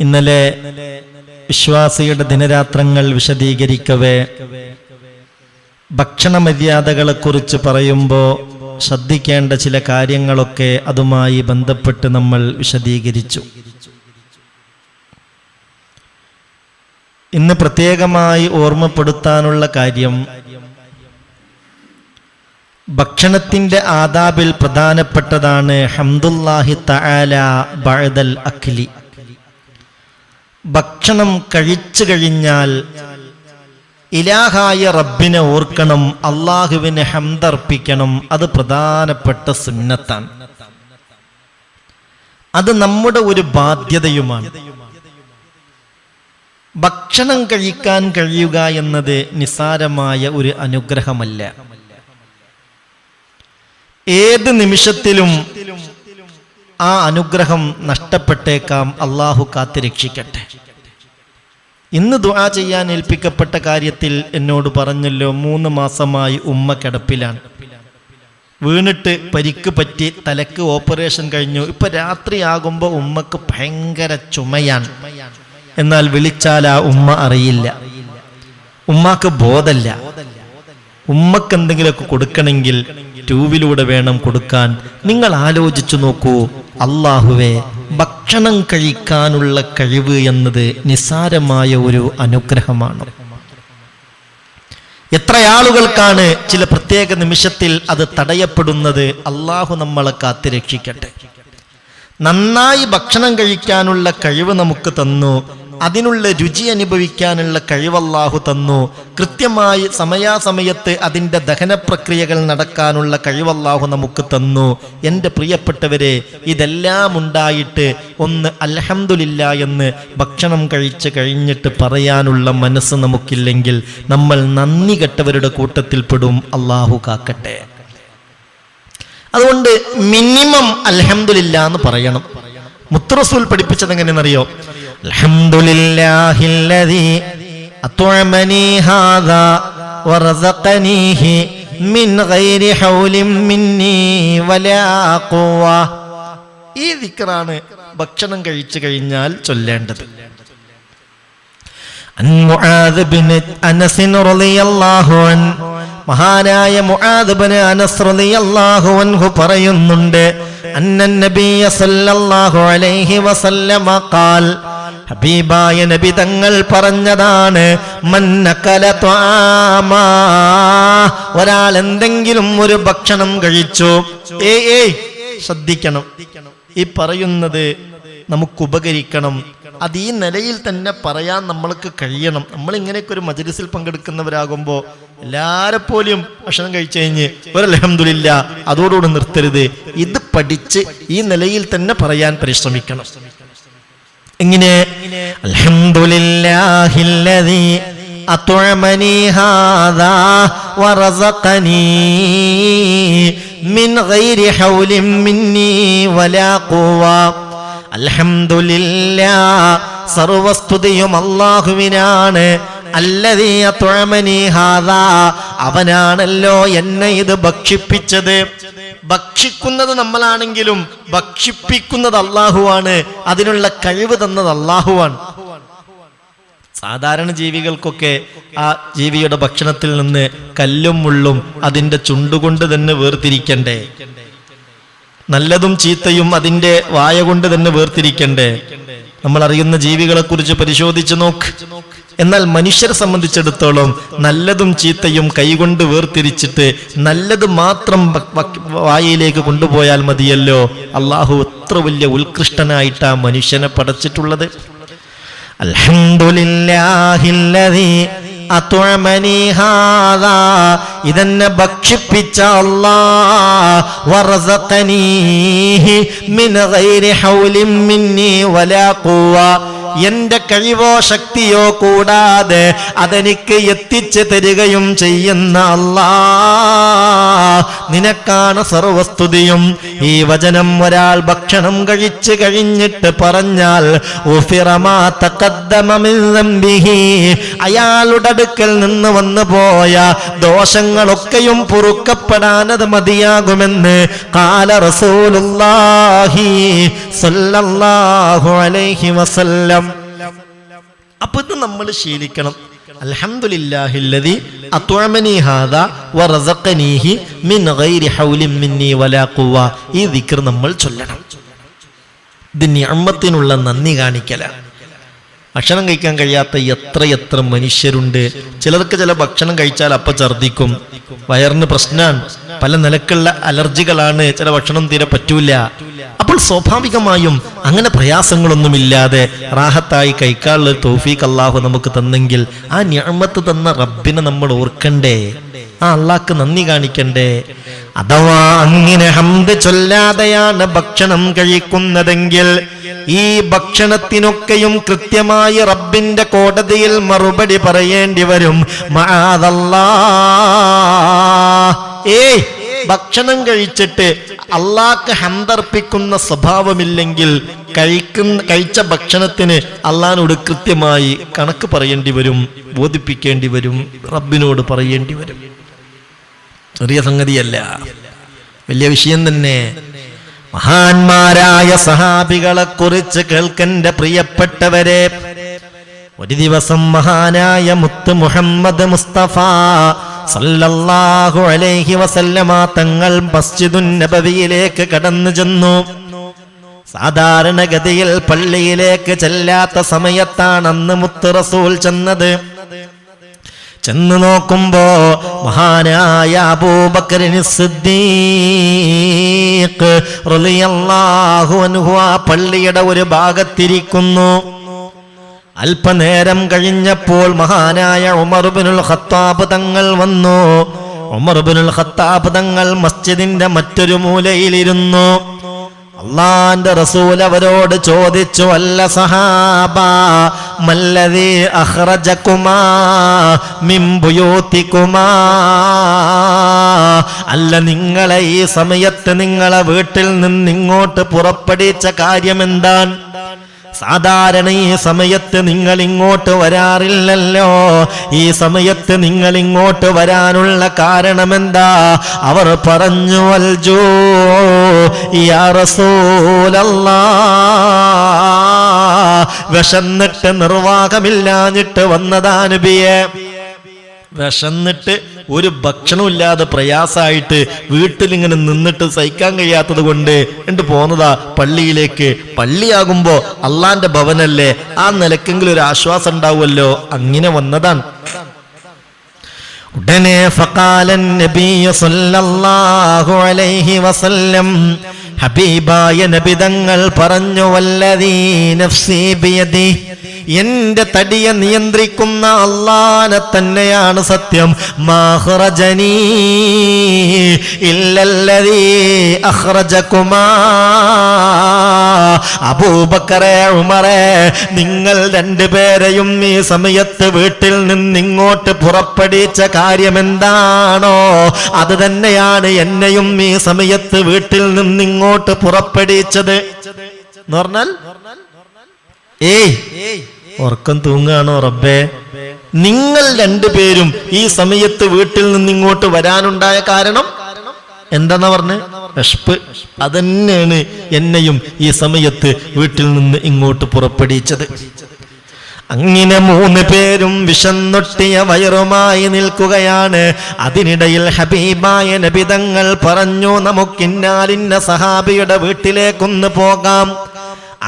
ഇന്നലെ വിശ്വാസിയുടെ ദിനരാത്രങ്ങൾ വിശദീകരിക്കവേ ഭക്ഷണ മര്യാദകളെക്കുറിച്ച് പറയുമ്പോൾ ശ്രദ്ധിക്കേണ്ട ചില കാര്യങ്ങളൊക്കെ അതുമായി ബന്ധപ്പെട്ട് നമ്മൾ വിശദീകരിച്ചു. ഇന്ന് പ്രത്യേകമായി ഓർമ്മപ്പെടുത്താനുള്ള കാര്യം, ഭക്ഷണത്തിന്റെ ആദാബിൽ പ്രധാനപ്പെട്ടതാണ് ഹംദുല്ലാഹി തആല ബഅദൽ അക്ലി. ഭക്ഷണം കഴിച്ചു കഴിഞ്ഞാൽ ഇലാഹായ റബ്ബിനെ ഓർക്കണം, അള്ളാഹുവിന് ഹംദർപ്പിക്കണം. അത് പ്രധാനപ്പെട്ട സുന്നത്താണ്. അത് നമ്മുടെ ഒരു ബാധ്യതയുമാണ്. ഭക്ഷണം കഴിക്കാൻ കഴിയുക എന്നത് നിസ്സാരമായ ഒരു അനുഗ്രഹമല്ല. ഏത് നിമിഷത്തിലും ആ അനുഗ്രഹം നഷ്ടപ്പെട്ടേക്കാം. അള്ളാഹു കാത്തുരക്ഷിക്കട്ടെ. ഇന്ന് ദുആ ചെയ്യാൻ ഏൽപ്പിക്കപ്പെട്ട കാര്യത്തിൽ എന്നോട് പറഞ്ഞല്ലോ, 3 മാസമായി ഉമ്മ കിടപ്പിലാണ്. വീണിട്ട് പരിക്ക് പറ്റി, തലക്ക് ഓപ്പറേഷൻ കഴിഞ്ഞു. ഇപ്പൊ രാത്രിയാകുമ്പോൾ ഉമ്മക്ക് ഭയങ്കര ചുമയാണ്. എന്നാൽ വിളിച്ചാൽ ആ ഉമ്മ അറിയില്ല, ഉമ്മാക്ക് ബോധല്ല. ഉമ്മക്ക് എന്തെങ്കിലുമൊക്കെ കൊടുക്കണമെങ്കിൽ ട്യൂബിലൂടെ വേണം കൊടുക്കാൻ. നിങ്ങൾ ആലോചിച്ചു നോക്കൂ, അള്ളാഹുവേ, ഭക്ഷണം കഴിക്കാനുള്ള കഴിവ് എന്നത് നിസ്സാരമായ ഒരു അനുഗ്രഹമാണ്. എത്ര ആളുകൾക്കാണ് ചില പ്രത്യേക നിമിഷത്തിൽ അത് തടയപ്പെടുന്നത്. അള്ളാഹു നമ്മളെ കാത്തുരക്ഷിക്കട്ടെ. നന്നായി ഭക്ഷണം കഴിക്കാനുള്ള കഴിവ് നമുക്ക് തന്നു. അതിനുള്ള രുചി അനുഭവിക്കാനുള്ള കഴിവ് അല്ലാഹു തന്നു. കൃത്യമായി സമയാസമയത്ത് അതിൻ്റെ ദഹന പ്രക്രിയകൾ നടക്കാനുള്ള കഴിവ് അല്ലാഹു നമുക്ക് തന്നു. എൻ്റെ പ്രിയപ്പെട്ടവരെ, ഇതെല്ലാം ഉണ്ടായിട്ട് ഒന്ന് അൽഹംദുലില്ലാ എന്ന് ഭക്ഷണം കഴിച്ച് കഴിഞ്ഞിട്ട് പറയാനുള്ള മനസ്സ് നമുക്കില്ലെങ്കിൽ നമ്മൾ നന്ദി കെട്ടവരുടെ കൂട്ടത്തിൽ പെടും. അല്ലാഹു കാക്കട്ടെ. അതുകൊണ്ട് മിനിമം അൽഹംദുലില്ലാ എന്ന് പറയണം. മുത്തറസൂൽ പഠിപ്പിച്ചത് എങ്ങനെയെന്നറിയോ? അൽഹംദുലില്ലാഹില്ലദീ അത്അമനീ ഹാദാ വറസഖനീഹി മിൻ ഗൈരി ഹൗലിൻ മിന്നീ വലാ ഖുവ. ഈ ദിക്റാണ് ഭക്ഷണം കഴിച്ചു കഴിഞ്ഞാൽ ചൊല്ലേണ്ടത്. അൻ മുആദ് ബിൻ അനസ് റളിയല്ലാഹു അൻഹു, മഹാനായ മുആദ് ബിൻ അനസ് റളിയല്ലാഹു അൻഹു പറയുന്നുണ്ട്, അന്നൻ നബിയ സല്ലല്ലാഹു അലൈഹി വസല്ലമ ഖാൽ, ഹബീബായ നബി തങ്ങൾ പറഞ്ഞതാണ്, മന്നകല ത്വാമാ, ഒരാൾ എന്തെങ്കിലും ഒരു ഭക്ഷണം കഴിച്ചു. ശ്രദ്ധിക്കണം, ഈ പറയുന്നത് നമുക്ക് ഉപകരിക്കണം. അത് ഈ നിലയിൽ തന്നെ പറയാൻ നമ്മൾക്ക് കഴിയണം. നമ്മൾ ഇങ്ങനെയൊക്കെ ഒരു മജ്‌ലിസിൽ പങ്കെടുക്കുന്നവരാകുമ്പോൾ എല്ലാരെപ്പോലും ഭക്ഷണം കഴിച്ചു കഴിഞ്ഞ് ഒരു അൽഹംദുലില്ലാ അതോടുകൂടി നിർത്തരുത്. ഇത് പഠിച്ച് ഈ നിലയിൽ തന്നെ പറയാൻ പരിശ്രമിക്കണം. എങ്ങനെ? അൽഹംദുലില്ലാഹില്ലദീ അത്അമനീ ഹാദാ വറസഖനീ മിൻ ഗൈരി ഹൗലിൻ മിന്നീ വലാ ഖുവ. അൽഹംദുലില്ലാ, സർവസ്തുതിയും അല്ലാഹുവിനാണ്. അല്ലദീ അത്അമനീ ഹാദാ, അവനാണല്ലോ എന്നെ ഇത് ഭക്ഷിപ്പിച്ചത്. ഭക്ഷിക്കുന്നത് നമ്മളാണെങ്കിലും ഭക്ഷിപ്പിക്കുന്നത് അല്ലാഹുവാണ്. അതിനുള്ള കഴിവ് തന്നത് അല്ലാഹുവാണ്. സാധാരണ ജീവികൾക്കൊക്കെ ആ ജീവിയുടെ ഭക്ഷണത്തിൽ നിന്ന് കല്ലും മുള്ളും അതിൻ്റെ ചുണ്ടുകൊണ്ട് തന്നെ വേർതിരിക്കണ്ടേ? നല്ലതും ചീത്തയും അതിൻ്റെ വായ കൊണ്ട് തന്നെ വേർതിരിക്കണ്ടേ? നമ്മൾ അറിയുന്ന ജീവികളെ കുറിച്ച് പരിശോധിച്ച് നോക്ക്. എന്നാൽ മനുഷ്യരെ സംബന്ധിച്ചിടത്തോളം നല്ലതും ചീത്തയും കൈകൊണ്ട് വേർതിരിച്ചിട്ട് നല്ലത് മാത്രം വായയിലേക്ക് കൊണ്ടുപോയാൽ മതിയല്ലോ. അള്ളാഹു എത്ര വലിയ ഉത്കൃഷ്ടനായിട്ടാ മനുഷ്യനെ പടച്ചിട്ടുള്ളത്. അൽഹംദുലില്ലാഹില്ലദീ അത്അമനീ ഹാദാ, ഇതെന്നെ ഭക്ഷിപ്പിച്ച അല്ലാഹ്, വറസഖനീഹി മിൻ ഗൈരി ഹൗലിൻ മിന്നീ വലാ ഖുവ, എന്റെ കഴിവോ ശക്തിയോ കൂടാതെ അതെനിക്ക് എത്തിച്ചു തരികയും ചെയ്യുന്ന അല്ലാഹ്, നിനക്കാണ് സർവസ്തുതിയും. ഈ വചനം ഒരാൾ ഭക്ഷണം കഴിച്ചു കഴിഞ്ഞിട്ട് പറഞ്ഞാൽ ഉഫിറമാ തഖദ്ദമ മിൻ ദംബിഹി, അയാളുടെ അടുക്കൽ നിന്ന് വന്നു പോയ ദോഷങ്ങളൊക്കെയും പൊറുക്കപ്പെടാനത് മതിയാകുമെന്ന് ഖാല റസൂലുള്ളാഹി സ്വല്ലല്ലാഹു അലൈഹി വസല്ലം. അപ്പൊ ഇത് നമ്മൾ ശീലിക്കണം. അൽഹംദുലില്ലാഹില്ലദി അത്അമനി ഹാദാ വറസഖനീഹി മിൻ ഗൈരി ഹൗലിൻ മിന്നി വലാ ഖുവ. ഈ ദിക്ർ നമ്മൾ ചൊല്ലണം. ഇത് നിഅമത്തിനുള്ള നന്ദി കാണിക്കലാണ്. ഭക്ഷണം കഴിക്കാൻ കഴിയാത്ത എത്ര മനുഷ്യരുണ്ട്. ചിലർക്ക് ചില ഭക്ഷണം കഴിച്ചാൽ അപ്പൊ ഛർദിക്കും, വയറിന് പ്രശ്നമാണ്, പല നിലക്കുള്ള അലർജികളാണ്, ചില ഭക്ഷണം തീരെ പറ്റൂല. അപ്പോൾ സ്വാഭാവികമായും അങ്ങനെ പ്രയാസങ്ങളൊന്നുമില്ലാതെ റാഹത്തായി കഴിക്കാനുള്ള തൗഫീഖ് അല്ലാഹു നമുക്ക് തന്നെങ്കിൽ ആ നിഅമത്ത് തന്ന റബ്ബിനെ നമ്മൾ ഓർക്കണ്ടേ, ആ അള്ളാഹ്ക്ക് നന്ദി കാണിക്കണ്ടേ. അഥവാ അങ്ങനെ ഹംദ് ചൊല്ലാതെയാണ് ഭക്ഷണം കഴിക്കുന്നതെങ്കിൽ ഈ ഭക്ഷണത്തിനൊക്കെയും കൃത്യമായി റബ്ബിന്റെ കോടതിയിൽ മറുപടി പറയേണ്ടി വരും. മഅദല്ലാഹ്. ഭക്ഷണം കഴിച്ചിട്ട് അള്ളാഹ്ക്ക് ഹംദർപ്പിക്കുന്ന സ്വഭാവമില്ലെങ്കിൽ കഴിച്ച ഭക്ഷണത്തിന് അള്ളാഹിനോട് കൃത്യമായി കണക്ക് പറയേണ്ടി വരും, ബോധിപ്പിക്കേണ്ടി വരും, റബ്ബിനോട് പറയേണ്ടി വരും. ചെറിയ സംഗതിയല്ല, വലിയ വിഷയം തന്നെ. മഹാന്മാരായ സഹാബികളെ കുറിച്ച് കേൾക്കന്റെ പ്രിയപ്പെട്ടവരെ, ഒരു ദിവസം മഹാനായ മുത്ത് മുഹമ്മദ് മുസ്തഫ സല്ലല്ലാഹു അലൈഹി വസല്ലമ തങ്ങൾ മസ്ജിദുൻ നബവിയിലേക്ക് കടന്നു ചെന്നു. സാധാരണഗതിയിൽ പള്ളിയിലേക്ക് ചെല്ലാത്ത സമയത്താണ് അന്ന് മുത്ത് റസൂൽ ചെന്നത്. ചെന്ന് നോക്കുമ്പോ മഹാനായ അബൂബക്കർ സിദ്ദീഖ് റളിയല്ലാഹു അൻഹു ആ പള്ളിയുടെ ഒരു ഭാഗത്തിരിക്കുന്നു. അല്പനേരം കഴിഞ്ഞപ്പോൾ മഹാനായ ഉമർ ഇബ്നുൽ ഖത്താബ് തങ്ങൾ വന്നു. ഉമർ ഇബ്നുൽ ഖത്താബ് തങ്ങൾ മസ്ജിദിന്റെ മറ്റൊരു മൂലയിലിരുന്നു. അല്ലാഹുവിന്റെ റസൂൽ അവരോട് ചോദിച്ചു, അല്ല സഹാബ, മല്ലദീ അഖ്റജകുമാ മിൻ ബുയൂതികുമാ, അല്ല നിങ്ങളെ ഈ സമയത്ത് നിങ്ങളെ വീട്ടിൽ നിന്ന് ഇങ്ങോട്ട് പുറപ്പെടുവിച്ച കാര്യം എന്താണ്? സാധാരണ ഈ സമയത്ത് നിങ്ങൾ ഇങ്ങോട്ട് വരാറില്ലല്ലോ. ഈ സമയത്ത് നിങ്ങൾ ഇങ്ങോട്ട് വരാനുള്ള കാരണമെന്താ? അവർ പറഞ്ഞു, അൽജൂ യാ റസൂലല്ലാഹ്, വിശന്നിട്ട് നിർവാഹമില്ലാഞ്ഞിട്ട് വന്നതാ നബിയേ. വിശന്നിട്ട് ഒരു ഭക്ഷണമില്ലാതെ പ്രയാസമായിട്ട് വീട്ടിലിങ്ങനെ നിന്നിട്ട് സഹിക്കാൻ കഴിയാത്തത് കൊണ്ട് എന്നിട്ട് പോന്നതാ പള്ളിയിലേക്ക്. പള്ളിയാകുമ്പോ അള്ളാന്റെ ഭവനല്ലേ, ആ നിലക്കെങ്കിലും ഒരു ആശ്വാസം ഉണ്ടാവുമല്ലോ, അങ്ങനെ വന്നതാണ്. ഉടനെ ഫഖാലൻ നബിയ്യ സല്ലല്ലാഹു അലൈഹി വസല്ലം, ഹബീബായ നബി തങ്ങൾ പറഞ്ഞു, വല്ലദീ നഫ്സി ബിയദി, എന്റെ തടിയെ നിയന്ത്രിക്കുന്ന അല്ലാഹനെ തന്നെയാണ് സത്യം. മാഖറജനീ ഇല്ലല്ലദീ അഖ്റജകുമാ. അബൂബക്കറേ, ഉമറേ, നിങ്ങൾ രണ്ടുപേരെയും ഈ സമയത്ത് വീട്ടിൽ നിന്നിങ്ങോട്ട് പുറപ്പെടുവിച്ച കാര്യം എന്താണോ അത് തന്നെയാണ് എന്നെയും ഈ സമയത്ത് വീട്ടിൽ നിന്നിങ്ങോട്ട് പുറപ്പെടുവിച്ചത്. എന്ന് പറഞ്ഞാൽ ഉറക്കം തൂങ്ങാണോ റബ്ബേ? നിങ്ങൾ രണ്ടുപേരും ഈ സമയത്ത് വീട്ടിൽ നിന്നിങ്ങോട്ട് വരാനുണ്ടായ കാരണം എന്താന്നാ പറഞ്ഞ്? വിശപ്പ്. അതന്നെയാണ് എന്നെയും ഈ സമയത്ത് വീട്ടിൽ നിന്ന് ഇങ്ങോട്ട് പുറപ്പെടുവിച്ചത്. അങ്ങനെ 3 പേരും വിശന്നൊട്ടിയ വയറുമായി നിൽക്കുകയാണ്. അതിനിടയിൽ ഹബീബായ നബി തങ്ങൾ പറഞ്ഞു, നമുക്കിന്നാലിന്ന സഹാബിയുടെ വീട്ടിലേക്കൊന്ന് പോകാം.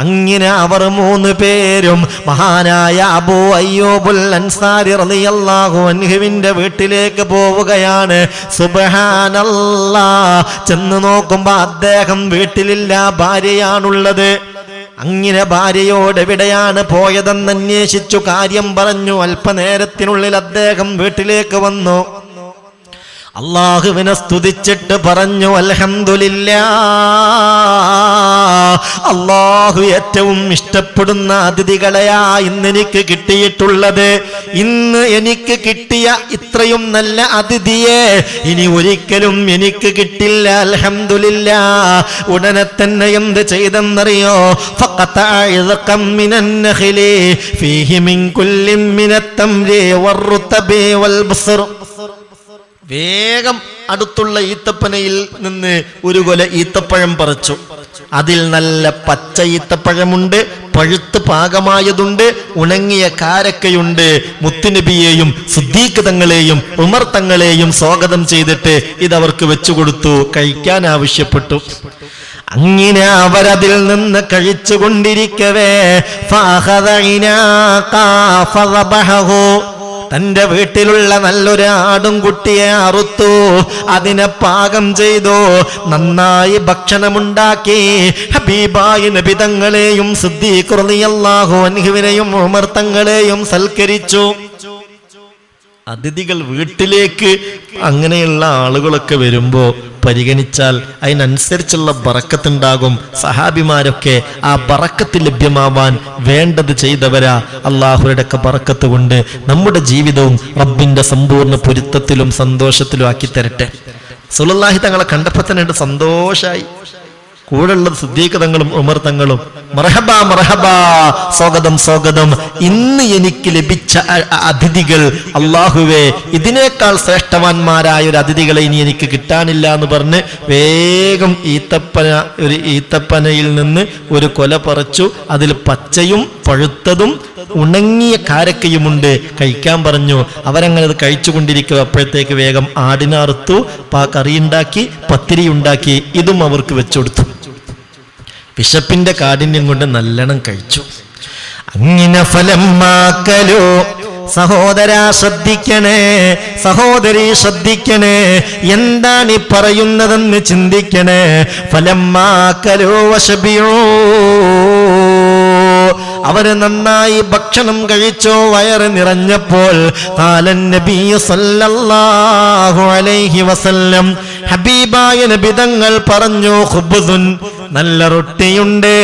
അങ്ങനെ അവർ 3 പേരും മഹാനായ അബൂ അയ്യൂബുൽ അൻസാരി റളിയല്ലാഹു അൻഹുവിന്റെ വീട്ടിലേക്ക് പോവുകയാണ്. സുബ്ഹാനല്ലാഹ്, ചെന്ന് നോക്കുമ്പോ അദ്ദേഹം വീട്ടിലില്ല, ഭാര്യയാണുള്ളത്. അങ്ങനെ ഭാര്യയോട് എവിടെയാണ് പോയതെന്ന് അന്വേഷിച്ചു കാര്യം പറഞ്ഞു. അല്പനേരത്തിനുള്ളിൽ അദ്ദേഹം വീട്ടിലേക്ക് വന്നു. അല്ലാഹുവിനെ സ്തുതിച്ചിട്ട് പറഞ്ഞു, അൽഹംദുലില്ലാഹ്, അല്ലാഹു ഏറ്റവും ഇഷ്ടപ്പെടുന്ന അതിഥികളെയാ ഇന്ന് എനിക്ക് കിട്ടിയിട്ടുള്ളത്. ഇന്ന് എനിക്ക് കിട്ടിയ ഇത്രയും നല്ല അതിഥിയെ ഇനി ഒരിക്കലും എനിക്ക് കിട്ടില്ല. അൽഹംദുലില്ലാഹ്. ഉടനെ തന്നെ എന്ത് ചെയ്തെന്നറിയോ? ഫഖതഅ ഇദ്ഖം മിനൻ നഖ്ലി ഫീഹി മിൻ കുല്ലി മിനത് തംരി വറുതബി വൽ ബസ്ർ. വേഗം അടുത്തുള്ള ഈത്തപ്പനയിൽ നിന്ന് ഒരു കൊല ഈത്തപ്പഴം പറിച്ചു. അതിൽ നല്ല പച്ച ഈത്തപ്പഴമുണ്ട്, പഴുത്ത് പാകമായതുണ്ട്, ഉണങ്ങിയ കാരക്കയുണ്ട്. മുത്തുനബിയെയും സിദ്ദീഖ് തങ്ങളെയും ഉമർ തങ്ങളെയും സ്വാഗതം ചെയ്തിട്ട് ഇതവർക്ക് വെച്ചുകൊടുത്തു, കഴിക്കാൻ ആവശ്യപ്പെട്ടു. അങ്ങനെ അവരതിൽ നിന്ന് കഴിച്ചുകൊണ്ടിരിക്കവേ തന്റെ വീട്ടിലുള്ള നല്ലൊരു ആടും കുട്ടിയെ അറുത്തു, അതിനെ പാകം ചെയ്തു, നന്നായി ഭക്ഷണമുണ്ടാക്കി. ഹബീബായ നബി തങ്ങളെയും സിദ്ദീഖ് റളിയല്ലാഹു അൻഹുവിനെയും ഉമർ തങ്ങളെയും സൽക്കരിച്ചു. അതിഥികൾ വീട്ടിലേക്ക് അങ്ങനെയുള്ള ആളുകളൊക്കെ വരുമ്പോ പരിഗണിച്ചാൽ അതിനനുസരിച്ചുള്ള ബറക്കത്തുണ്ടാകും. സഹാബിമാരൊക്കെ ആ ബറക്കത്ത് ലഭ്യമാവാൻ വേണ്ടത് ചെയ്തവരാ. അള്ളാഹുയുടെ ഒക്കെ ബറക്കത്ത് കൊണ്ട് നമ്മുടെ ജീവിതവും റബ്ബിന്റെ സമ്പൂർണ്ണ പൊരുത്തത്തിലും സന്തോഷത്തിലും ആക്കി തരട്ടെ. റസൂലുള്ളാഹി തങ്ങളെ കണ്ടപ്പോൾ തന്നെ സന്തോഷായി. കൂടെയുള്ളത് സിദ്ദീഖ് തങ്ങളും ഉമർ തങ്ങളും. മർഹബ മർഹബ, സ്വാഗതം സ്വാഗതം. ഇന്ന് എനിക്ക് ലഭിച്ച അതിഥികൾ, അള്ളാഹുവേ ഇതിനേക്കാൾ ശ്രേഷ്ഠവാന്മാരായ ഒരു അതിഥികളെ ഇനി എനിക്ക് കിട്ടാനില്ല എന്ന് പറഞ്ഞ് വേഗം ഈത്തപ്പനയിൽ നിന്ന് ഒരു കൊല പറിച്ചു. അതിൽ പച്ചയും പഴുത്തതും ഉണങ്ങിയ കാരക്കയുമുണ്ട്, കഴിക്കാൻ പറഞ്ഞു. അവരങ്ങനെ അത് കഴിച്ചുകൊണ്ടിരിക്കുക. അപ്പോഴത്തേക്ക് വേഗം ആടിനറുത്തു, കറിയുണ്ടാക്കി, പത്തിരി ഉണ്ടാക്കി, ഇതും അവർക്ക് വെച്ചുകൊടുത്തു. വിശപ്പിന്റെ കാഠിന്യം കൊണ്ട് നല്ലോണം കഴിച്ചു. അങ്ങനെ ഫലമാക്കലോ, സഹോദരാ ശ്രദ്ധിക്കണേ, സഹോദരി ശ്രദ്ധിക്കണേ, എന്താണ് ഈ പറയുന്നതെന്ന് ചിന്തിക്കണേ. ഫലമാക്കലോ വശബിയോ, അവര് നന്നായി ഭക്ഷണം കഴിച്ചോ, വയറ് നിറഞ്ഞപ്പോൾ ഖാലൻ നബിയ്യു സല്ലല്ലാഹു അലൈഹി വസല്ലം, ഹബീബായ നബി തങ്ങൾ പറഞ്ഞു, ഖുബ്സുൻ, നല്ല റൊട്ടിയുണ്ട്,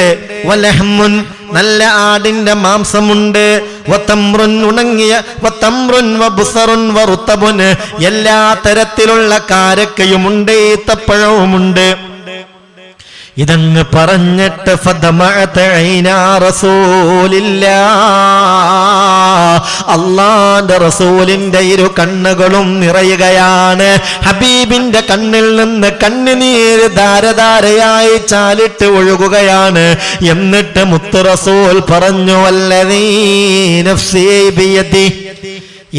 വലഹ്മുൻ, നല്ല ആടിന്റെ മാംസമുണ്ട്, വതംറുൻ, ഉണങ്ങിയ, വതംറുൻ വബുസറുൻ വറുതബുൻ, എല്ലാ തരത്തിലുള്ള കാരക്കയുമുണ്ട്, ഈത്തപ്പഴവുമുണ്ട്. ഇതങ്ങ് പറഞ്ഞിട്ട് അള്ളാന്റെ റസൂലിന്റെ ഇരു കണ്ണുകളും നിറയുകയാണ്. ഹബീബിന്റെ കണ്ണിൽ നിന്ന് കണ്ണുനീര് ധാരധാരയായി ചാലിട്ട് ഒഴുകുകയാണ്. എന്നിട്ട് മുത്ത് റസൂൽ പറഞ്ഞു, വല്ലദീ നഫ്സീ ബിയദി,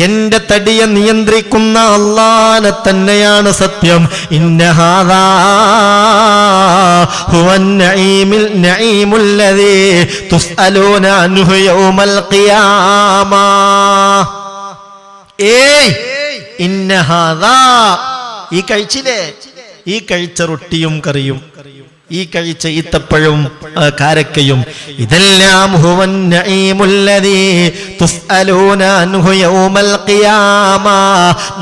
എന്റെ തടിയെ നിയന്ത്രിക്കുന്ന അല്ലാഹനെ തന്നെയാണ് സത്യം. ഇന്ന ഹാദാ ഹുവൻ നഈമുൽ ലദീ തുസ്അലൂന അൻഹു യൗമൽ ഖിയാമ. ഇന്ന ഹാദാ, ഈ കഴിച്ചില്ലേ, ഈ കഴിച്ച റൊട്ടിയും കറിയും, ഈ കഴിച്ച ഈത്തപ്പഴവും കാരക്കയും, ഇതെല്ലാം ഹുവൻ നഈമുൽ ലദീ തുസ്അലൂന അൻഹു യൗമൽ ഖിയാമ,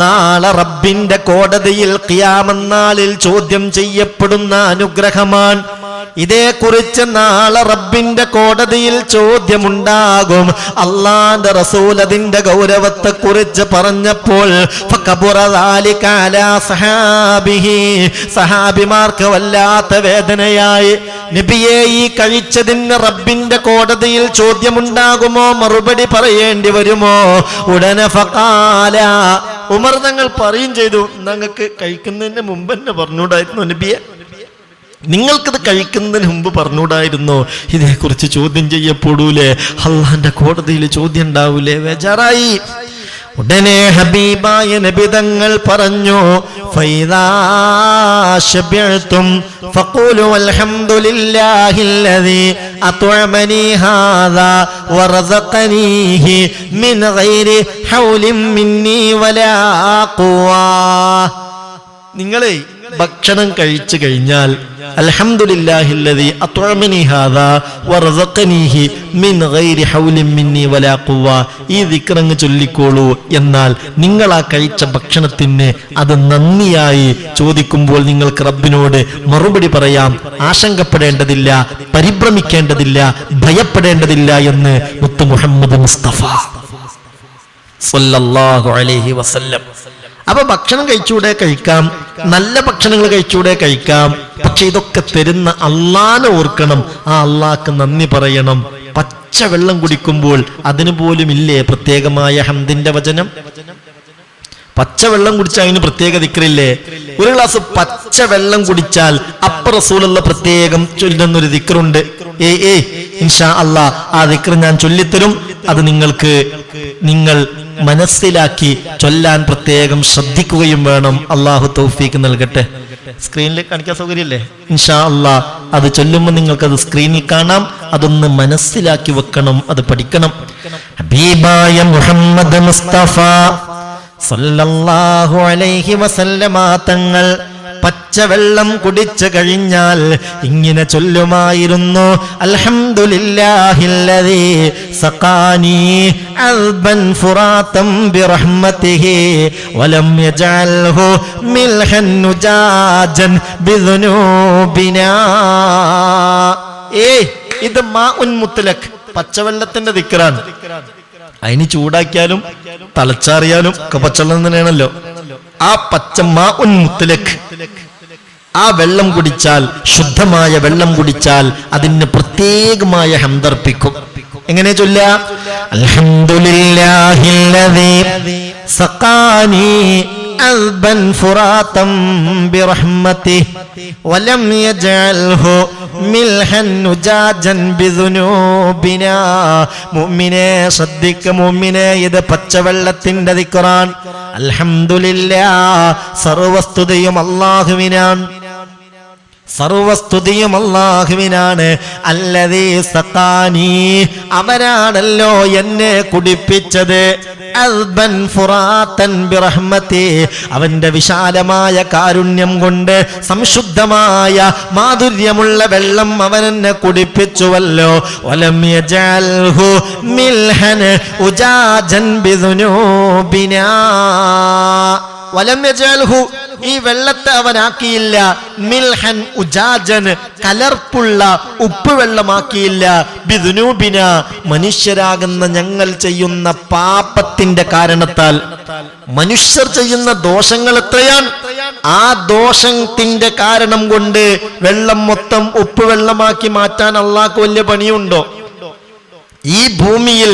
നാളെ റബ്ബിന്റെ കോടതിയിൽ ഖിയാമത്ത് നാളിൽ ചോദ്യം ചെയ്യപ്പെടുന്ന അനുഗ്രഹമാണ്. ഇതേക്കുറിച്ച് നാളെ റബ്ബിന്റെ കോടതിയിൽ ചോദ്യമുണ്ടാകും. അള്ളാന്റെ റസൂൽ അതിന്റെ ഗൗരവത്തെ കുറിച്ച് പറഞ്ഞപ്പോൾ സഹാബിമാർക്ക് വല്ലാത്ത വേദനയായി. നബിയെ, ഈ കഴിച്ചതിന് റബ്ബിന്റെ കോടതിയിൽ ചോദ്യമുണ്ടാകുമോ, മറുപടി പറയേണ്ടി വരുമോ? ഉടനെ ഫഖാല, ഉമർ തങ്ങൾ പറയും ചെയ്തു, ഞങ്ങൾക്ക് കഴിക്കുന്നതിന് മുമ്പ് തന്നെ പറഞ്ഞുകൂടായിരുന്നു നബിയെ, നിങ്ങൾക്കത് കഴിക്കുന്നതിന് മുമ്പ് പറഞ്ഞുകൂടായിരുന്നോ? ഇതേക്കുറിച്ച് ചോദ്യം ചെയ്യപ്പെടൂലേ, അള്ളാന്റെ കോടതിയിൽ ചോദ്യം ഉണ്ടാവൂലേ? ബേജാറായി. ഉടനെ ഹബീബായ നബി തങ്ങൾ പറഞ്ഞു, ഫൈദാ ശബിഅ്തും ഫഖൂലു അൽഹംദുലില്ലാഹില്ലദീ അത്അമനി ഹാദാ വറസഖനീഹി മിൻ ഗൈരി ഹൗലിൻ മിന്നി വലാ ഖുവാ. നിങ്ങളെ ഭക്ഷണം കഴിച്ചു കഴിഞ്ഞാൽ അൽഹംദുലില്ലാഹില്ലദീ അത്അമനി ഹാദാ വറസഖനീഹി മിൻ ഗൈരി ഹൗലിൻ മിന്നി വലാ ഖുവ്വ, ഈ ദിക്റങ്ങ് ചൊല്ലിക്കോളൂ. എന്നാൽ നിങ്ങൾ ആ കഴിച്ച ഭക്ഷണത്തിന് അത് നന്ദിയായി ചോദിക്കുമ്പോൾ നിങ്ങൾക്ക് റബ്ബിനോട് മറുപടി പറയാം. ആശങ്കപ്പെടേണ്ടതില്ല, പരിഭ്രമിക്കേണ്ടതില്ല, ഭയപ്പെടേണ്ടതില്ല എന്ന് മുത്ത് മുഹമ്മദ് മുസ്തഫ സല്ലല്ലാഹു അലൈഹി വസല്ലം. അപ്പൊ ഭക്ഷണം കഴിച്ചൂടെ, കഴിക്കാം, നല്ല ഭക്ഷണങ്ങൾ കഴിച്ചൂടെ, കഴിക്കാം. പക്ഷെ ഇതൊക്കെ തരുന്ന അള്ളാനെ ഓർക്കണം, ആ അള്ളാഹ്ക്ക് നന്ദി പറയണം. പച്ച വെള്ളം കുടിക്കുമ്പോൾ അതിനു പോലും ഇല്ലേ പ്രത്യേകമായ ഹംദിന്റെ വചനം? പച്ചവെള്ളം കുടിച്ചാൽ അതിന് പ്രത്യേക ദിക്റില്ലേ? ഒരു ഗ്ലാസ് പച്ചവെള്ളം കുടിച്ചാൽ റസൂലുള്ള പ്രത്യേകം ചൊല്ലുന്നൊരു ദിക്റുണ്ട്. ഇൻഷാ അല്ലാഹ് ആ ദിക്ർ ഞാൻ ചൊല്ലിത്തരും. അത് നിങ്ങൾ മനസ്സിലാക്കി ചൊല്ലാൻ പ്രത്യേകം ശ്രദ്ധിക്കുകയും വേണം. അള്ളാഹു തൗഫീക്ക് നൽകട്ടെ. സ്ക്രീനിൽ കാണിക്കാൻ സൗകര്യല്ലേ? ഇൻഷാ അല്ലാഹ് അത് ചൊല്ലുമ്പോൾ നിങ്ങൾക്കത് സ്ക്രീനിൽ കാണാം. അതൊന്ന് മനസ്സിലാക്കി വെക്കണം, അത് പഠിക്കണം. ഹബീബായ മുഹമ്മദ് മുസ്തഫ സല്ലല്ലാഹു അലൈഹി വസല്ലമ തങ്ങൾ പച്ചവെള്ളം കുടിച്ചു കഴിഞ്ഞാൽ ഇങ്ങനെ ചൊല്ലുമായിരുന്നു: അൽഹംദുലില്ലാഹില്ലദീ സഖാനി അൽബൻ ഫുറാതം ബിറഹ്മതിഹി വലം യജഅൽഹു മിൽഹൻ നുജാജൻ ബിദുനൂബിനാ. ഇത് മാഉൻ മുത്ലഖ്, പച്ചവെള്ളത്തിന്റെ ദിക്റാണ്. അതിന് ചൂടാക്കിയാലും തളച്ചാറിയാലും ഒക്കെ പച്ചവെള്ളം തന്നെയാണല്ലോ. ആ പച്ച മാഉൻ മുത്ലഖ്, ആ വെള്ളം കുടിച്ചാൽ, ശുദ്ധമായ വെള്ളം കുടിച്ചാൽ അതിന് പ്രത്യേകമായ ഹംദർപ്പിക്കും. എങ്ങനെ ചൊല്ല? അൽഹംദുലില്ലാഹില്ലദീ സഖാനി അൽബൻ ഫുറാതം ബിറഹ്മതിഹി വലം യജഅൽഹു മിൽഹൻ നുജാജൻ ബിദുനൂബിനാ. മുഅ്മിനേ ശ്രദ്ധിക്ക, മുഅ്മിനേ, ഇത് പച്ചവെള്ളത്തിന്റെ ദിക്റാൻ. അൽഹംദുലില്ലാഹ്, സർവസ്തുതിയും അല്ലാഹുവിനാണ്, സർവസ്തുതിയും അല്ലാഹുവിനാണ്. അല്ലദീ സഖാനി, അവനാണല്ലോ എന്നെ കുടിപ്പിച്ചത്. അൽബൻ ഫുറാതൻ ബിറഹ്മതി, അവന്റെ വിശാലമായ കാരുണ്യം കൊണ്ട് സംശുദ്ധമായ മാധുര്യമുള്ള വെള്ളം അവൻ എന്നെ കുടിപ്പിച്ചുവല്ലോ. വലം യജഅൽഹു മിൽഹൻ ഉജാജൻ ബിദുനൂബിനാ. വലം യജഅൽഹു, ഈ വെള്ളത്തെ അവനാക്കിയില്ല മിൽഹൻ ഉജാജൻ, കലർപ്പുള്ള ഉപ്പ് വെള്ളമാക്കിയില്ല. ബിദുനൂബിന, മനുഷ്യരാകുന്ന ഞങ്ങൾ ചെയ്യുന്ന പാപത്തിന്റെ കാരണത്താൽ. മനുഷ്യർ ചെയ്യുന്ന ദോഷങ്ങൾ എത്രയാണ്? ആ ദോഷത്തിന്റെ കാരണം കൊണ്ട് വെള്ളം മൊത്തം ഉപ്പ് വെള്ളമാക്കി മാറ്റാൻ അള്ളാഹ്ക്ക് വലിയ പണിയുണ്ടോ? ഈ ഭൂമിയിൽ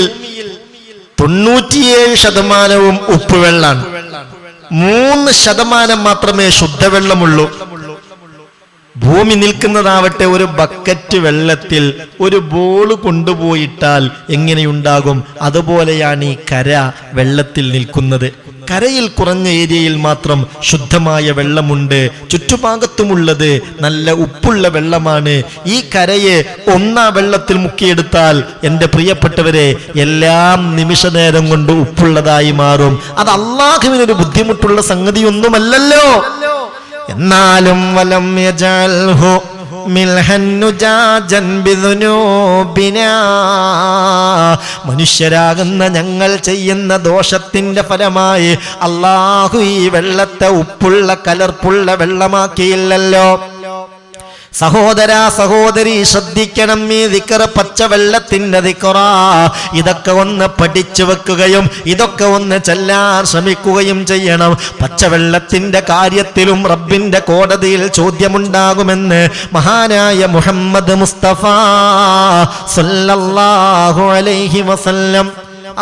97% ഉപ്പ് വെള്ളാണ്, 3% മാത്രമേ ശുദ്ധവെള്ളമുള്ളൂ. ഭൂമി നിൽക്കുന്നതാവട്ടെ ഒരു ബക്കറ്റ് വെള്ളത്തിൽ ഒരു ബോള് കൊണ്ടുപോയിട്ടാൽ എങ്ങനെയുണ്ടാകും? അതുപോലെയാണ് ഈ കര വെള്ളത്തിൽ നിൽക്കുന്നത്. കരയിൽ കുറഞ്ഞ ഏരിയയിൽ മാത്രം ശുദ്ധമായ വെള്ളമുണ്ട്. ചുറ്റുഭാഗത്തുമുള്ളത് നല്ല ഉപ്പുള്ള വെള്ളമാണ്. ഈ കരയെ ഒന്നാ വെള്ളത്തിൽ മുക്കിയെടുത്താൽ എൻ്റെ പ്രിയപ്പെട്ടവരെ എല്ലാം നിമിഷ നേരം കൊണ്ട് ഉപ്പുള്ളതായി മാറും. അത് അല്ലാഹുവിനൊരു ബുദ്ധിമുട്ടുള്ള സംഗതിയൊന്നുമല്ലല്ലോ. എന്നാലും വലം യജഅൽഹു മിൽഹൻ നുജാജൻ ബിദുനൂബിനാ, മനുഷ്യരാകുന്ന ഞങ്ങൾ ചെയ്യുന്ന ദോഷത്തിന്റെ ഫലമായി അല്ലാഹു ഈ വെള്ളത്തെ ഉപ്പുള്ള കലർപ്പുള്ള വെള്ളമാക്കിയില്ലല്ലോ. സഹോദരാ സഹോദരി ശ്രദ്ധിക്കണം, ഈ ദിക്ർ പച്ചവെള്ളത്തിന്റെ ദിക്റാ. ഇതൊക്കെ ഒന്ന് പഠിച്ചു വെക്കുകയും ഇതൊക്കെ ഒന്ന് ചൊല്ലാൻ ശ്രമിക്കുകയും ചെയ്യണം. പച്ചവെള്ളത്തിന്റെ കാര്യത്തിലും റബ്ബിന്റെ കോടതിയിൽ ചോദ്യമുണ്ടാകുമെന്ന് മഹാനായ മുഹമ്മദ് മുസ്തഫ സല്ലല്ലാഹു അലൈഹി വസല്ലം.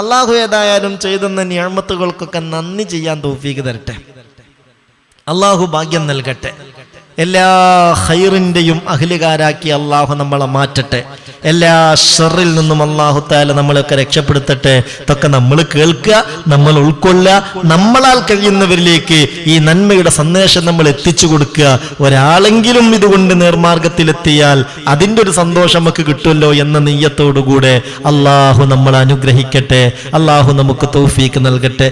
അല്ലാഹു ഏതായാലും ചെയ്തെന്ന നിഅമത്തുകൾക്കൊക്കെ നന്ദി ചെയ്യാൻ തൗഫീഖ് തരട്ടെ. അല്ലാഹു ഭാഗ്യം നൽകട്ടെ. എല്ലാ ഖൈറിന്റെയും അഹ്ലുകാരാക്കി അള്ളാഹു നമ്മളെ മാറ്റട്ടെ. എല്ലാ ഷർറിൽ നിന്നും അള്ളാഹു തആല നമ്മളൊക്കെ രക്ഷപ്പെടുത്തട്ടെ. ഇതൊക്കെ നമ്മൾ കേൾക്കുക, നമ്മൾ ഉൾക്കൊള്ളുക, നമ്മളാൽ കഴിയുന്നവരിലേക്ക് ഈ നന്മയുടെ സന്ദേശം നമ്മൾ എത്തിച്ചു കൊടുക്കുക. ഒരാളെങ്കിലും ഇതുകൊണ്ട് നേർമാർഗത്തിലെത്തിയാൽ അതിൻ്റെ ഒരു സന്തോഷം നമുക്ക് കിട്ടുമല്ലോ എന്ന നിയ്യത്തോടുകൂടെ അള്ളാഹു നമ്മളെ അനുഗ്രഹിക്കട്ടെ. അള്ളാഹു നമുക്ക് തൗഫീഖ് നൽകട്ടെ.